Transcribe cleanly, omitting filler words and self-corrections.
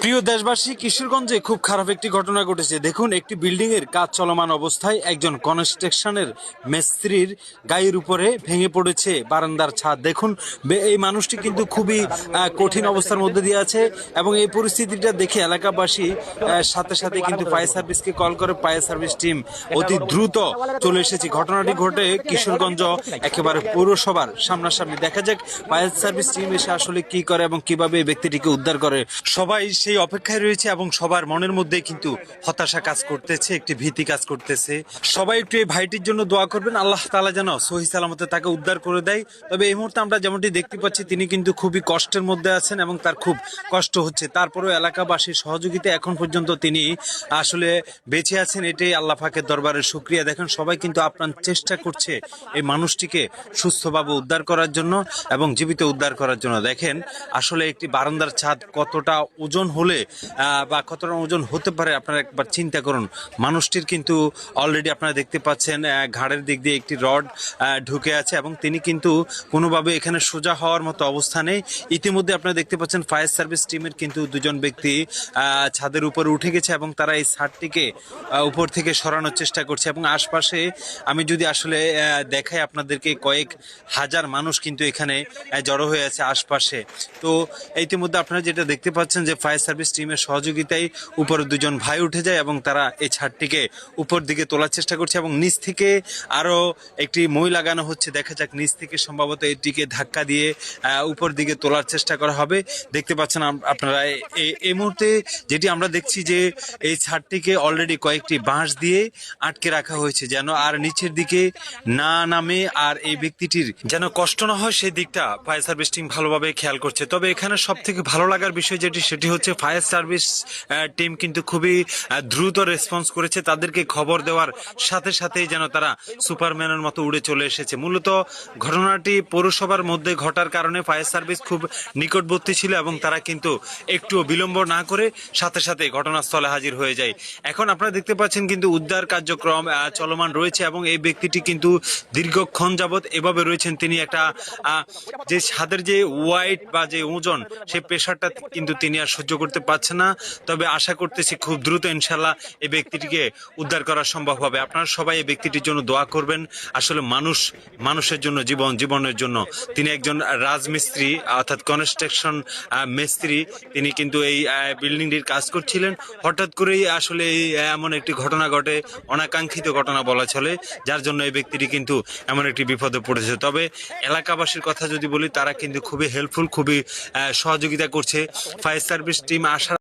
প্রিয় দেশবাসী, কিশোরগঞ্জে খুব খারাপ একটি ঘটনা ঘটেছে। দেখুন, একটি বিল্ডিং এর কাজ চলমান অবস্থায় একজন কনস্ট্রাকশনের মিস্ত্রির গায়ের উপরে ভেঙে পড়েছে বারান্দার ছাদ। দেখুন, এই মানুষটি কিন্তু খুবই কঠিন অবস্থার মধ্যে দিয়ে আছে এবং এই পরিস্থিতিটা দেখে এলাকাবাসী সাথে সাথে কিন্তু ফায়ার সার্ভিসকে কল করে। ফায়ার সার্ভিস টিম অতি দ্রুত চলে এসেছে। ঘটনাটি ঘটে কিশোরগঞ্জ একেবারে পৌরসভার সামনাসামনি। দেখা যাক ফায়ার সার্ভিস টিম এসে আসলে কি করে এবং কিভাবে এই ব্যক্তিটিকে উদ্ধার করে। সবাই সেই অপেক্ষায় রয়েছে এবং সবার মনের মধ্যে কিন্তু হতাশা কাজ করতেছে, একটি ভীতি কাজ করতেছে। সবাই একটু এই ভাইটির জন্য দোয়া করবেন, আল্লাহ তাআলা যেন সহি সালামতে তাকে উদ্ধার করে দেয়। তবে এই মুহূর্তে আমরা যেমনটি দেখতে পাচ্ছি, তিনি কিন্তু খুবই কষ্টের মধ্যে আছেন এবং তার খুব কষ্ট হচ্ছে। তারপরেও এলাকাবাসীর সহযোগিতা এখন পর্যন্ত তিনি আসলে বেঁচে আছেন, এটাই আল্লাহ পাকের দরবারে শুকরিয়া। দেখেন, সবাই কিন্তু আপ্রাণ চেষ্টা করছে এই মানুষটিকে সুস্থভাবে উদ্ধার করার জন্য এবং জীবিত উদ্ধার করার জন্য। দেখেন, আসলে একটি বারান্দার ছাদ কতটা ওজন হলে বা কতটা ওজন হতে পারে আপনারা একবার চিন্তা করুন। মানুষটির কিন্তু অলরেডি আপনারা দেখতে পাচ্ছেন ঘাড়ের দিক দিয়ে একটি রড ঢুকে আছে এবং তিনি কিন্তু কোনোভাবে এখানে সোজা হওয়ার মতো অবস্থা নেই। ইতিমধ্যে আপনারা দেখতে পাচ্ছেন ফায়ার সার্ভিস টিমের কিন্তু দুজন ব্যক্তি ছাদের উপরে উঠে গেছে এবং তারা এই ছাদটিকে উপর থেকে সরানোর চেষ্টা করছে এবং আশপাশে আমি যদি আসলে দেখাই আপনাদেরকে, কয়েক হাজার মানুষ কিন্তু এখানে জড়ো হয়ে আছে আশপাশে। তো ইতিমধ্যে আপনারা যেটা দেখতে পাচ্ছেন যে ফায়ার সার্ভিস টিমের সহযোগিতায় উপরে দুজন ভাই উঠে যায় এবং তারা এই ছাদটিকে উপর দিকে তোলার চেষ্টা করছে এবং নিচ থেকে আরো একটি মই লাগানো হচ্ছে। দেখা যাক, নিচ থেকে সম্ভবত এটিকে ধাক্কা দিয়ে উপর দিকে তোলার চেষ্টা করা হবে। দেখতে পাচ্ছেন আপনারা এই মুহূর্তে যেটি আমরা দেখছি যে এই ছাদটিকে অলরেডি কয়েকটি বাঁশ দিয়ে আটকে রাখা হয়েছে যেন আর নিচের দিকে না নামে আর এই ব্যক্তিটির যেন কষ্ট না হয়, সেই দিকটা ফায়ার সার্ভিস টিম ভালোভাবে খেয়াল করছে। তবে এখানে সব থেকে ভালো লাগার বিষয় সেটি হচ্ছে ফায়ার সার্ভিস টিম কিন্তু খুবই দ্রুত রেসপন্স করেছে। তাদেরকে খবর দেওয়ার সাথে সাথেই যেন তারা সুপারম্যানের মতো উড়ে চলে এসেছে। মূলত ঘটনাটি পৌরসভার মধ্যে ঘটার কারণে ফায়ার সার্ভিস খুব নিকটবর্তী ছিল এবং তারা কিন্তু একটু বিলম্ব না করে সাথে সাথে ঘটনাস্থলে হাজির হয়ে যায়। এখন আপনারা দেখতে পাচ্ছেন কিন্তু উদ্ধার কার্যক্রম চলমান রয়েছে এবং এই ব্যক্তিটি কিন্তু দীর্ঘক্ষণ যাবৎ এভাবে রয়েছেন। তিনি একটা যে ছাদের যে ওয়াইট বা যে ওজন, সেই প্রেশারটা কিন্তু তিনি আর সহ্য করতে পারছেন না। তবে আশা করতেছি খুব দ্রুত ইনশাল্লাহ এই ব্যক্তিটিকে উদ্ধার করা সম্ভব হবে। আপনারা সবাই এই ব্যক্তিটির জন্য দোয়া করবেন। আসলে মানুষের জন্য জীবনের জন্য তিনি একজন রাজমিস্ত্রি অর্থাৎ কনস্ট্রাকশন মিস্ত্রি। তিনি কিন্তু এই বিল্ডিংটির কাজ করছিলেন। হঠাৎ করেই আসলে এমন একটি ঘটনা ঘটে, অনাকাঙ্ক্ষিত ঘটনা বলা চলে, যার জন্য এই ব্যক্তিটি কিন্তু এমন একটি বিপদে পড়েছে। তবে এলাকাবাসীর কথা যদি বলি, তারা কিন্তু খুবই হেল্পফুল, খুবই সহযোগিতা করছে। ফায়ার সার্ভিস টিম আসার